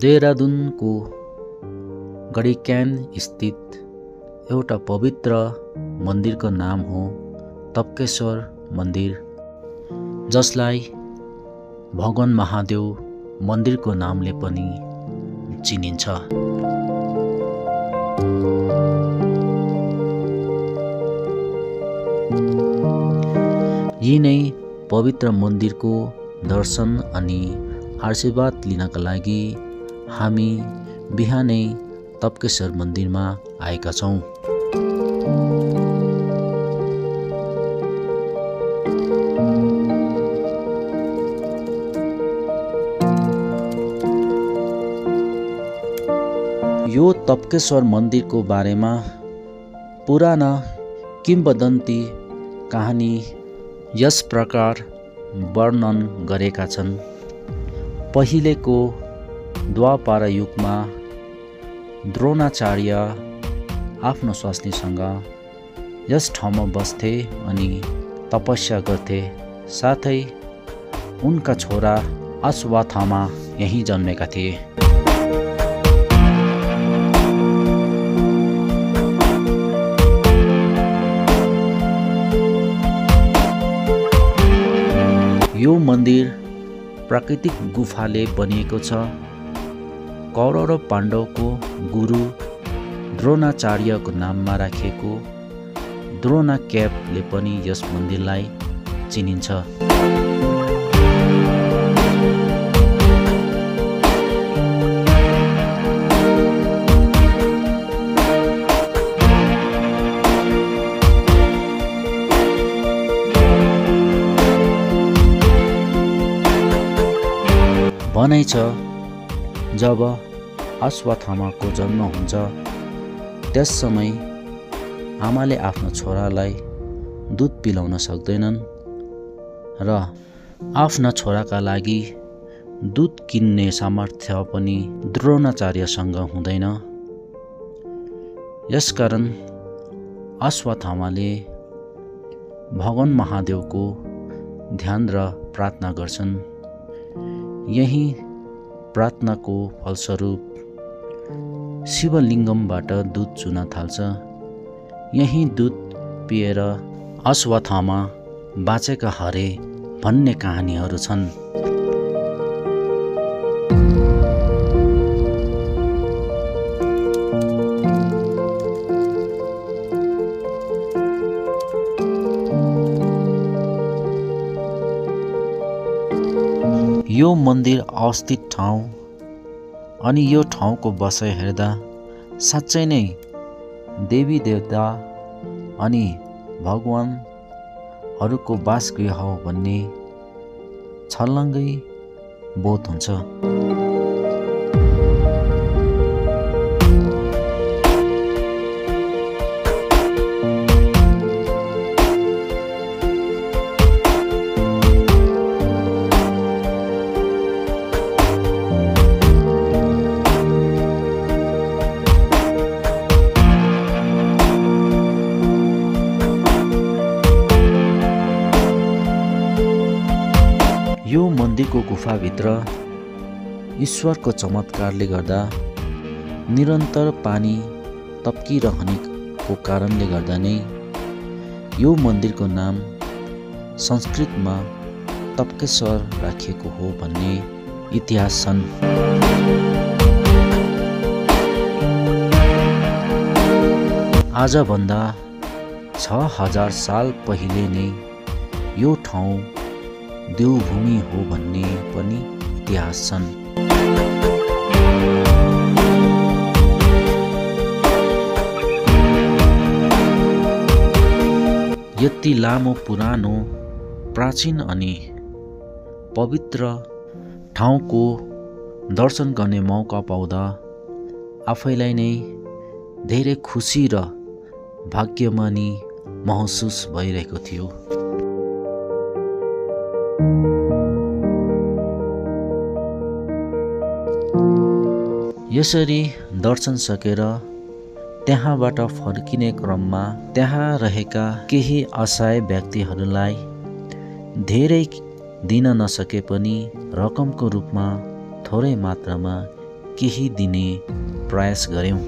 देहरादूनको गढीक्यान स्थित एउटा पवित्र मन्दिरको नाम हो तप्केश्वर मन्दिर, जसलाई भगवान महादेव मन्दिरको नामले पनि चिनिन्छ। यी नै पवित्र मन्दिरको दर्शन अनि आशीर्वाद लिनका लागि हामी बिहानै तप्केश्वर मन्दिरमा आएका छौँ। यो तप्केश्वर मन्दिरको बारेमा पुराना किंवदन्ती कहानी यस प्रकार वर्णन गरेका छन्। पहिलेको द्वापर युगमा द्रोणाचार्य आफ्नो स्वास्नीसँग यस ठाउँमा बस्थे अनि तपस्या गर्थे। साथै उनका छोरा अश्वत्थामा यहीँ जन्मेका थिए। यो मन्दिर प्राकृतिक गुफाले बनिएको छ। कौरव र पाण्डवको गुरु द्रोणाचार्यको नाममा राखिएको द्रोणा केभले पनि यस मन्दिरलाई चिनिन्छ। भनाइ छ, जब अश्वत्थामाको जन्म हुन्छ त्यस समय आमाले आफ्नो छोरालाई दुध पिलाउन सक्दैनन् र आफ्ना छोराका लागि दुध किन्ने सामर्थ्य पनि द्रोणाचार्यसँग हुँदैन। यसकारण अश्वत्थामाले भगवान महादेवको ध्यान र प्रार्थना गर्छन्। यही प्रार्थनाको फलस्वरूप शिवलिङ्गमबाट दुध चुन थाल्छ। यही दुध पिएर अश्वत्थामा बाँचेका हरे भन्ने कहानीहरू छन्। यो मन्दिर अवस्थित ठाउँ अनि यो ठाउँको बसाइ हेर्दा साँच्चै नै देवी देवता अनि भगवानहरूको वासगृह हो भन्ने छर्लङ्गै बोध हुन्छ। यो मन्दिरको गुफाभित्र ईश्वरको चमत्कारले गर्दा निरन्तर पानी तप्किरहनेको कारणले गर्दा नै यो मन्दिरको नाम संस्कृतमा तप्केश्वर राखिएको हो भन्ने इतिहास छन्। आजभन्दा 6000 साल पहिले नै यो ठाउँ देवभूमि हो भन्ने पनि इतिहास छन्। यति लामो पुरानो प्राचीन अनि पवित्र ठाउँको दर्शन गर्ने मौका पाउँदा आफैलाई नै धेरै खुसी र भाग्यमानी महसुस भइरहेको थियो। यसरी दर्शन सकेर त्यहाँबाट फर्किने क्रममा त्यहाँ रहेका केही असहाय व्यक्तिहरूलाई धेरै दिन नसके पनि रकमको रूपमा थोरै मात्रामा केही दिने प्रयास गर्यौँ।